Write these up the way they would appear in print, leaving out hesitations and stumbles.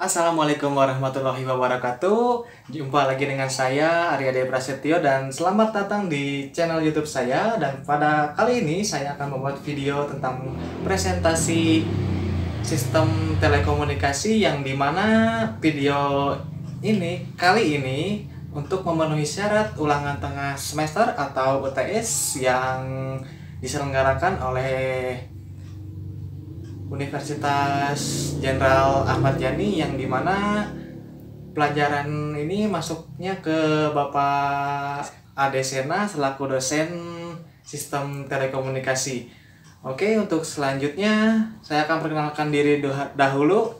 Assalamualaikum warahmatullahi wabarakatuh. Jumpa lagi dengan saya Aryade Prasetyo dan selamat datang di channel YouTube saya. Dan pada kali ini saya akan membuat video tentang presentasi sistem telekomunikasi yang dimana video ini kali ini untuk memenuhi syarat ulangan tengah semester atau UTS yang diselenggarakan oleh Universitas Jenderal Ahmad Yani, yang dimana pelajaran ini masuknya ke Bapak Ade Sena selaku dosen sistem telekomunikasi. Oke, untuk selanjutnya saya akan perkenalkan diri dahulu.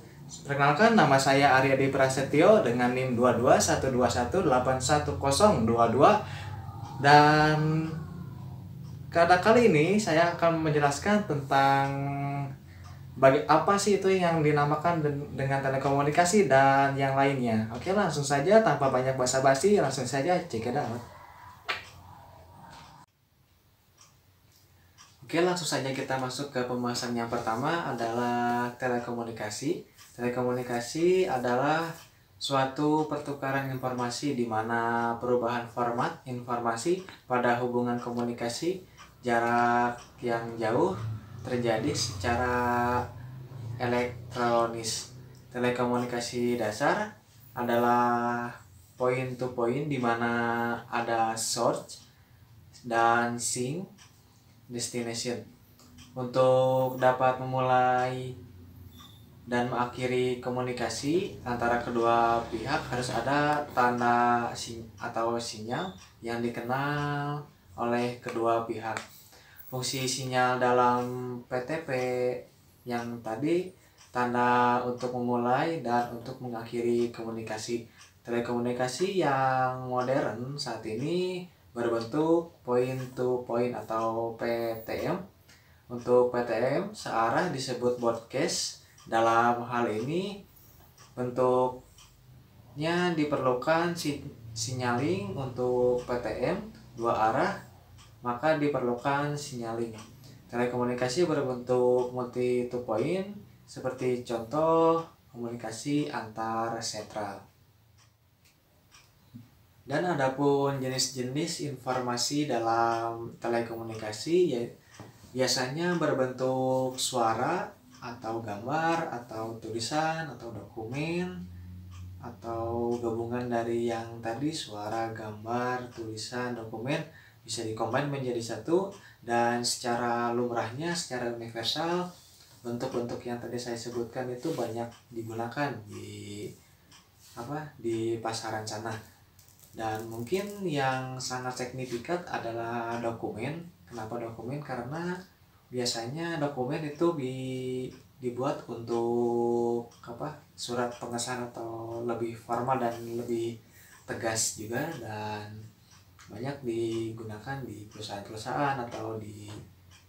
Perkenalkan, nama saya Aryade Prasetyo dengan NIM 2212181022, dan pada kali ini saya akan menjelaskan tentang apa sih itu yang dinamakan dengan telekomunikasi dan yang lainnya. Oke, langsung saja tanpa banyak basa-basi, langsung saja check it out. Oke, langsung saja kita masuk ke pembahasan yang pertama adalah telekomunikasi. Telekomunikasi adalah suatu pertukaran informasi di mana perubahan format informasi pada hubungan komunikasi jarak yang jauh terjadi secara elektronis. Telekomunikasi dasar adalah point to point di mana ada source dan sink destination. Untuk dapat memulai dan mengakhiri komunikasi antara kedua pihak harus ada tanda atau sinyal yang dikenal oleh kedua pihak. Fungsi sinyal dalam PTP yang tadi, tanda untuk memulai dan untuk mengakhiri komunikasi. Telekomunikasi yang modern saat ini berbentuk point to point atau PTM. Untuk PTM searah disebut broadcast. Dalam hal ini bentuknya diperlukan signaling. Untuk PTM dua arah maka diperlukan signaling. Telekomunikasi berbentuk multi to point seperti contoh komunikasi antar sentral. Dan adapun jenis-jenis informasi dalam telekomunikasi biasanya berbentuk suara atau gambar atau tulisan atau dokumen atau gabungan dari yang tadi, suara, gambar, tulisan, dokumen, bisa dikombin menjadi satu. Dan secara lumrahnya, secara universal, bentuk-bentuk yang tadi saya sebutkan itu banyak digunakan di pasaran sana. Dan mungkin yang sangat signifikan adalah dokumen. Kenapa dokumen? Karena biasanya dokumen itu dibuat untuk surat pengesahan atau lebih formal dan lebih tegas juga, dan banyak digunakan di perusahaan-perusahaan atau di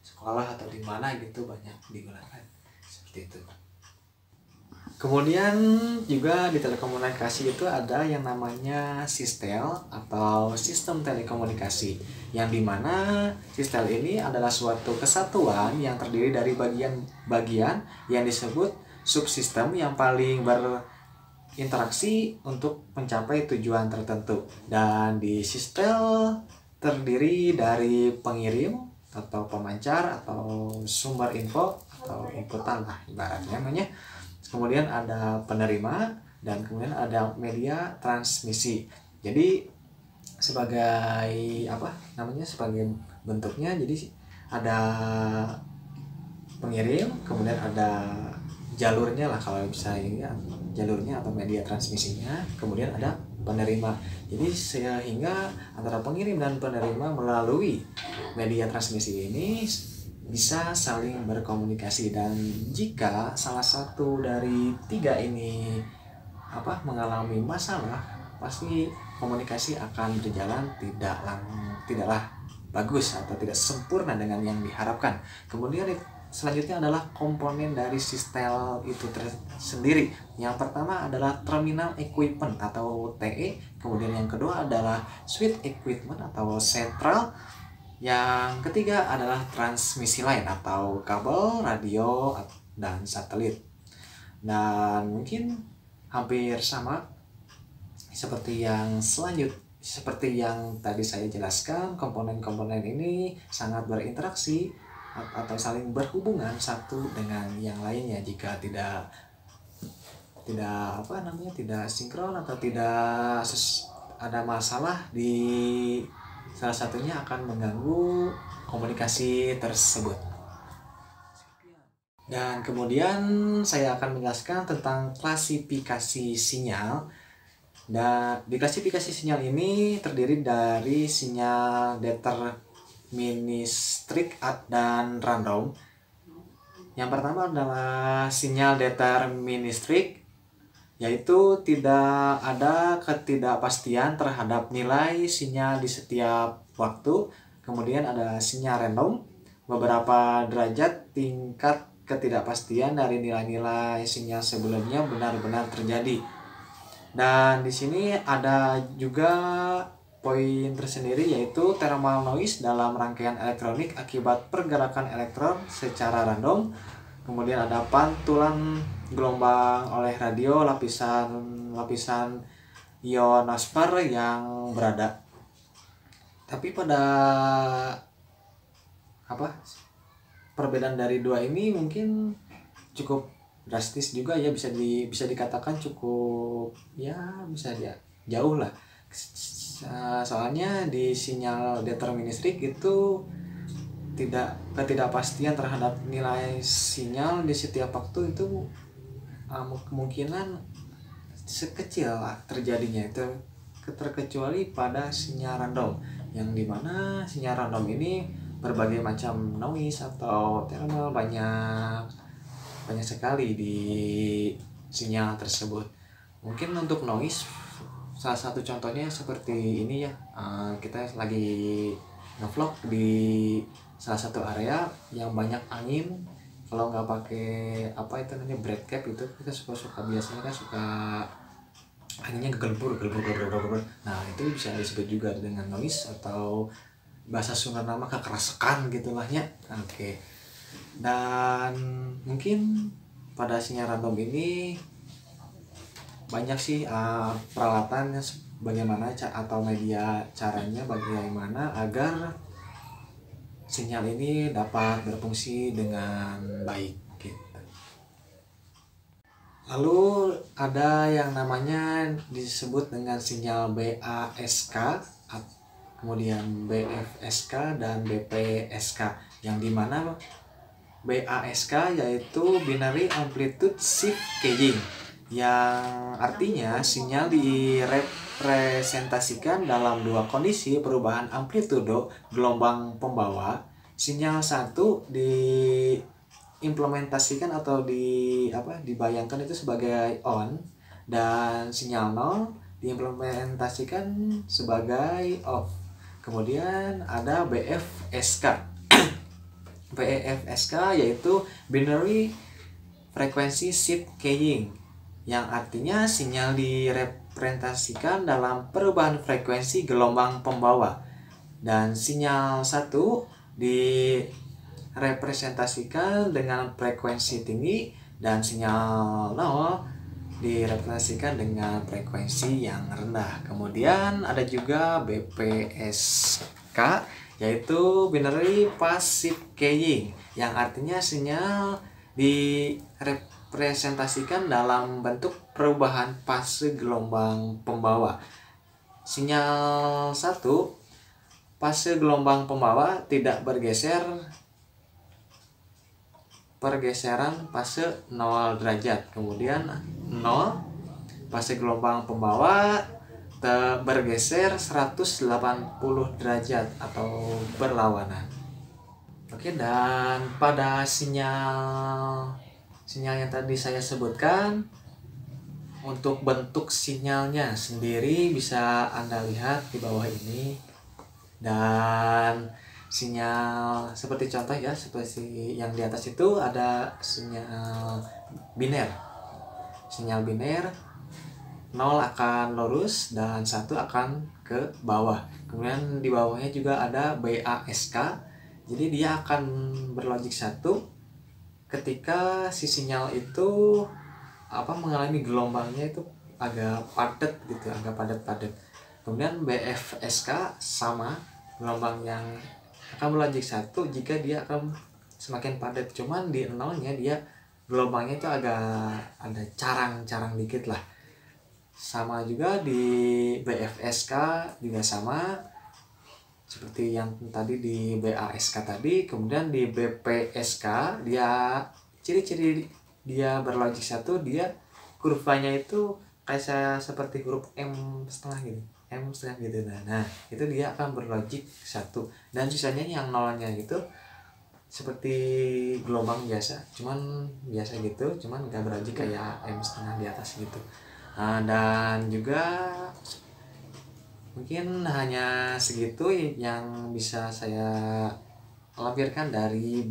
sekolah atau di mana gitu, banyak digunakan seperti itu. Kemudian juga di telekomunikasi itu ada yang namanya sistem atau sistem telekomunikasi, yang dimana sistem ini adalah suatu kesatuan yang terdiri dari bagian-bagian yang disebut subsistem yang paling berinteraksi untuk mencapai tujuan tertentu. Dan di sistem terdiri dari pengirim atau pemancar atau sumber info atau inputan lah ibaratnya namanya. Kemudian ada penerima dan kemudian ada media transmisi. Jadi sebagai sebagai bentuknya, jadi ada pengirim, kemudian ada jalurnya lah kalau bisa ya, jalurnya atau media transmisinya, kemudian ada penerima. Jadi sehingga antara pengirim dan penerima melalui media transmisi ini bisa saling berkomunikasi. Dan jika salah satu dari tiga ini mengalami masalah, pasti komunikasi akan berjalan tidaklah bagus atau tidak sempurna dengan yang diharapkan. Kemudian selanjutnya adalah komponen dari sistem itu sendiri. Yang pertama adalah terminal equipment atau TE, kemudian yang kedua adalah switch equipment atau sentral, yang ketiga adalah transmisi line atau kabel, radio, dan satelit. Dan mungkin hampir sama seperti yang tadi saya jelaskan. Komponen-komponen ini sangat berinteraksi atau saling berhubungan satu dengan yang lainnya. Jika tidak tidak sinkron atau tidak ada masalah di salah satunya, akan mengganggu komunikasi tersebut. Dan kemudian saya akan menjelaskan tentang klasifikasi sinyal. Dan di klasifikasi sinyal ini terdiri dari sinyal deterministik dan random. Yang pertama adalah sinyal deterministik, yaitu tidak ada ketidakpastian terhadap nilai sinyal di setiap waktu. Kemudian ada sinyal random, beberapa derajat tingkat ketidakpastian dari nilai-nilai sinyal sebelumnya benar-benar terjadi. Dan di sini ada juga poin tersendiri, yaitu thermal noise dalam rangkaian elektronik akibat pergerakan elektron secara random. Kemudian ada pantulan gelombang oleh radio lapisan ionosfer yang berada. Tapi pada perbedaan dari dua ini mungkin cukup drastis juga ya, bisa dikatakan cukup bisa jauh lah. Soalnya di sinyal deterministik itu ketidakpastian terhadap nilai sinyal di setiap waktu itu kemungkinan sekecil terjadinya itu, terkecuali pada sinyal random, yang dimana sinyal random ini berbagai macam noise atau thermal banyak sekali di sinyal tersebut. Mungkin untuk noise salah satu contohnya seperti ini ya, kita lagi ngevlog di salah satu area yang banyak angin. Kalau nggak pakai bright cap itu, kita biasanya kan suka anginnya gelembur. Nah itu bisa disebut juga dengan noise, atau bahasa Sunda nama kekerasakan gitulah ya. Oke. Dan mungkin pada sinyal random ini banyak sih peralatannya, bagaimana atau caranya bagaimana agar sinyal ini dapat berfungsi dengan baik gitu. Lalu ada yang namanya disebut dengan sinyal BASK, kemudian BFSK dan BPSK, yang dimana BASK yaitu binary amplitude shift keying, yang artinya sinyal direpresentasikan dalam dua kondisi perubahan amplitudo gelombang pembawa. Sinyal satu diimplementasikan atau dibayangkan itu sebagai on, dan sinyal 0 diimplementasikan sebagai off. Kemudian ada BFSK. BFSK yaitu binary frequency shift keying, yang artinya sinyal direpresentasikan dalam perubahan frekuensi gelombang pembawa, dan sinyal satu direpresentasikan dengan frekuensi tinggi, dan sinyal 0 direpresentasikan dengan frekuensi yang rendah. Kemudian ada juga BPSK yaitu binary passive keying, yang artinya sinyal direpresentasikan dalam bentuk perubahan fase gelombang pembawa. Sinyal 1 fase gelombang pembawa tidak bergeser, pergeseran fase 0 derajat. Kemudian 0 fase gelombang pembawa bergeser 180 derajat atau berlawanan. Oke, dan pada sinyal yang tadi saya sebutkan, untuk bentuk sinyalnya sendiri bisa Anda lihat di bawah ini. Dan sinyal seperti contoh ya, seperti yang di atas itu ada sinyal biner. Sinyal biner 0 akan lurus dan 1 akan ke bawah. Kemudian di bawahnya juga ada BASK. Jadi dia akan berlogik 1 ketika si sinyal itu mengalami gelombangnya itu agak padat gitu, agak padat. Kemudian BFSK sama, gelombang yang akan melonjak satu jika dia akan semakin padat, cuman di nolnya dia gelombangnya itu agak ada carang dikit lah. Sama juga di BFSK juga sama seperti yang tadi di BASK tadi. Kemudian di BPSK dia ciri-ciri dia berlogik satu, dia kurvanya itu kayak seperti huruf M setengah gitu, nah itu dia akan berlogik satu, dan sisanya yang nolnya gitu seperti gelombang biasa, cuman biasa gitu, cuman gak berlogik kayak M setengah di atas gitu. Nah, dan juga mungkin hanya segitu yang bisa saya lampirkan dari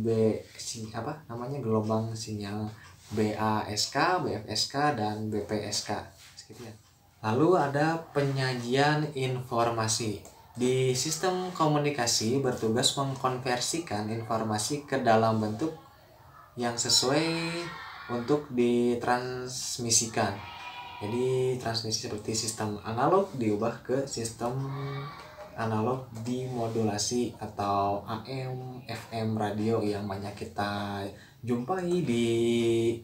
gelombang sinyal BASK, BFSK, dan BPSK segitu ya. Lalu ada penyajian informasi. Di sistem komunikasi bertugas mengkonversikan informasi ke dalam bentuk yang sesuai untuk ditransmisikan. Jadi transmisi seperti sistem analog diubah ke sistem analog dimodulasi atau AM, FM radio yang banyak kita jumpai di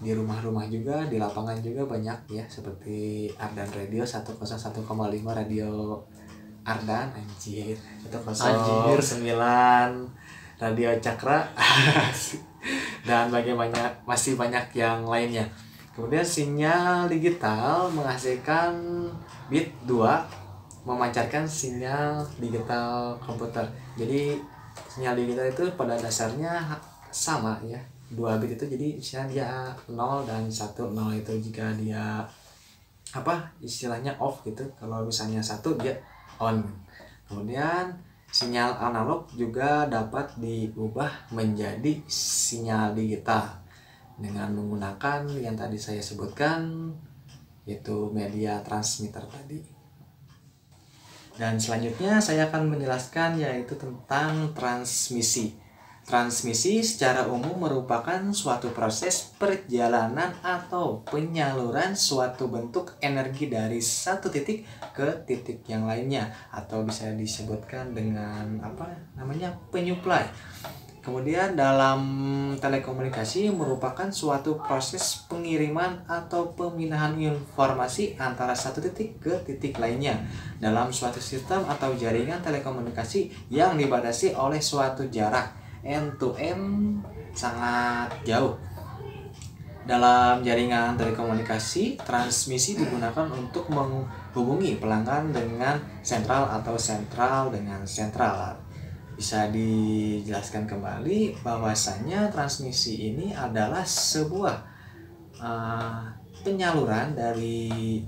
rumah-rumah juga, di lapangan juga banyak ya, seperti Ardan Radio 101,5 Radio Ardan, 109 Radio Cakra dan masih banyak yang lainnya. Kemudian sinyal digital menghasilkan bit 2 memancarkan sinyal digital komputer. Jadi sinyal digital itu pada dasarnya sama ya, 2 bit itu, jadi misalnya dia 0 dan 1. 0 itu jika dia istilahnya off gitu, kalau misalnya 1 dia on. Kemudian sinyal analog juga dapat diubah menjadi sinyal digital dengan menggunakan yang tadi saya sebutkan, yaitu media transmitter tadi. Dan selanjutnya saya akan menjelaskan yaitu tentang transmisi. Transmisi secara umum merupakan suatu proses perjalanan atau penyaluran suatu bentuk energi dari satu titik ke titik yang lainnya, atau bisa disebutkan dengan penyuplai. Kemudian dalam telekomunikasi merupakan suatu proses pengiriman atau pemindahan informasi antara satu titik ke titik lainnya dalam suatu sistem atau jaringan telekomunikasi yang dibatasi oleh suatu jarak end to end sangat jauh. Dalam jaringan telekomunikasi, transmisi digunakan untuk menghubungi pelanggan dengan sentral atau sentral dengan sentral. Bisa dijelaskan kembali bahwasanya transmisi ini adalah sebuah penyaluran dari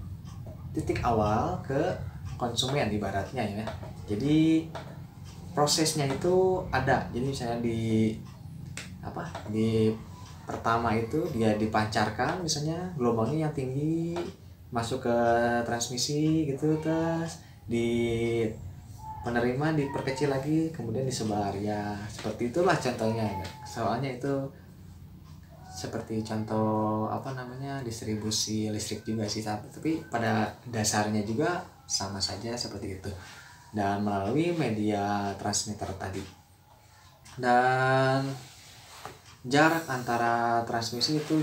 titik awal ke konsumen ibaratnya ya. Jadi prosesnya itu ada. Jadi misalnya di pertama itu dia dipancarkan, misalnya gelombangnya yang tinggi masuk ke transmisi gitu, terus di penerima diperkecil lagi, kemudian disebar ya, seperti itulah contohnya. Soalnya itu seperti contoh distribusi listrik juga sih, tapi pada dasarnya juga sama saja seperti itu, dan melalui media transmitter tadi. Dan jarak antara transmisi itu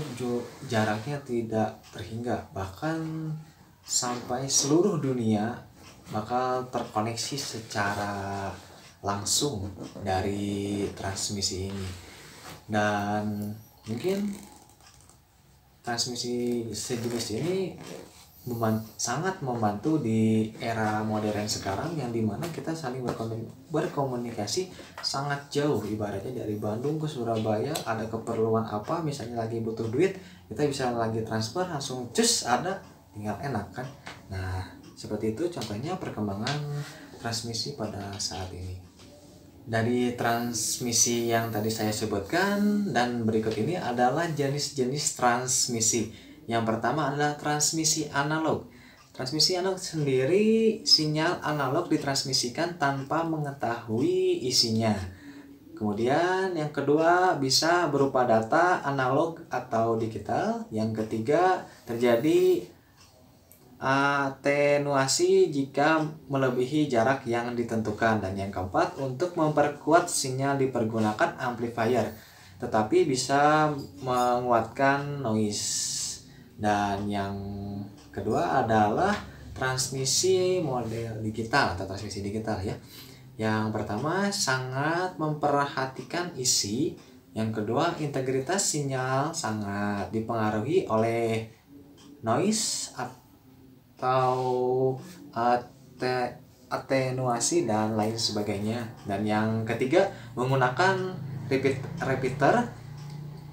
jaraknya tidak terhingga, bahkan sampai seluruh dunia bakal terkoneksi secara langsung dari transmisi ini. Dan mungkin transmisi sejenis ini sangat membantu di era modern sekarang, yang dimana kita saling berkomunikasi sangat jauh. Ibaratnya dari Bandung ke Surabaya, ada keperluan apa, misalnya lagi butuh duit, kita bisa lagi transfer langsung ada, tinggal enak kan. Nah seperti itu contohnya perkembangan transmisi pada saat ini. Dari transmisi yang tadi saya sebutkan dan berikut ini adalah jenis-jenis transmisi. Yang pertama adalah transmisi analog. Transmisi analog sendiri, sinyal analog ditransmisikan tanpa mengetahui isinya. Kemudian yang kedua bisa berupa data analog atau digital. Yang ketiga terjadi atenuasi jika melebihi jarak yang ditentukan. Dan yang keempat, untuk memperkuat sinyal dipergunakan amplifier, tetapi bisa menguatkan noise. Dan yang kedua adalah transmisi model digital atau transmisi digital ya. Yang pertama sangat memperhatikan isi. Yang kedua, integritas sinyal sangat dipengaruhi oleh noise atau atenuasi dan lain sebagainya. Dan yang ketiga menggunakan repeater.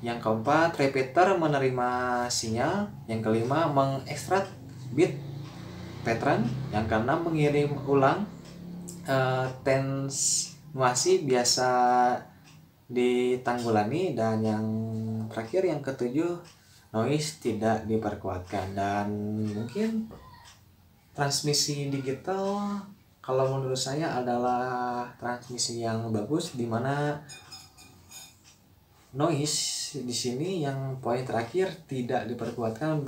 Yang keempat, repeater menerima sinyal. Yang kelima, mengekstrak bit pattern. Yang keenam, mengirim ulang. Atenuasi biasa ditanggulani. Dan yang terakhir, yang ketujuh, noise tidak diperkuatkan. Dan mungkin transmisi digital kalau menurut saya adalah transmisi yang bagus, dimana noise di sini yang poin terakhir tidak diperkuatkan,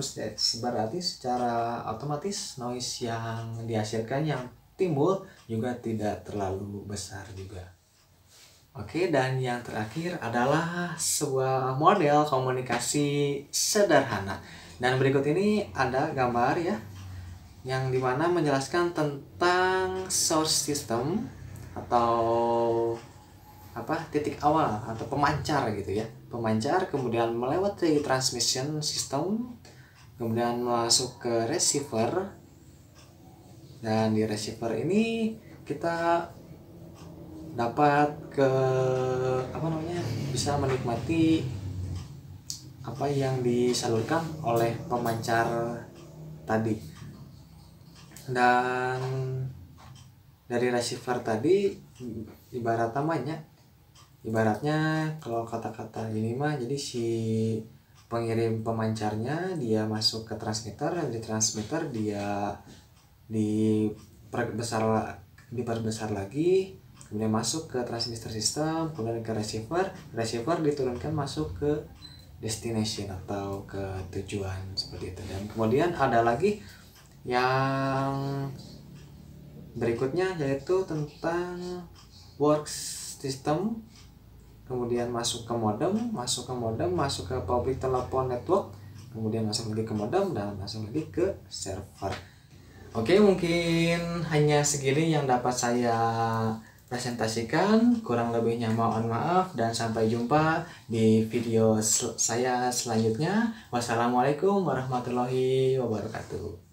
berarti secara otomatis noise yang dihasilkan, yang timbul juga tidak terlalu besar juga. Oke, dan yang terakhir adalah sebuah model komunikasi sederhana. Dan berikut ini ada gambar ya, yang dimana menjelaskan tentang source system atau titik awal atau pemancar gitu ya. Pemancar kemudian melewati transmission system, kemudian masuk ke receiver. Dan di receiver ini kita dapat bisa menikmati apa yang disalurkan oleh pemancar tadi. Dan dari receiver tadi ibaratnya kalau kata-kata ini mah, jadi si pengirim pemancarnya dia masuk ke transmitter, dan di transmitter dia diperbesar lagi, kemudian masuk ke transmitter system, kemudian ke receiver diturunkan masuk ke destination atau ke tujuan seperti itu. Dan kemudian ada lagi yang berikutnya, yaitu tentang works system, kemudian masuk ke modem, masuk ke public telepon network, kemudian masuk lagi ke modem, dan masuk lagi ke server. Oke, mungkin hanya segini yang dapat saya presentasikan. Kurang lebihnya mohon maaf, dan sampai jumpa di video saya selanjutnya. Wassalamualaikum warahmatullahi wabarakatuh.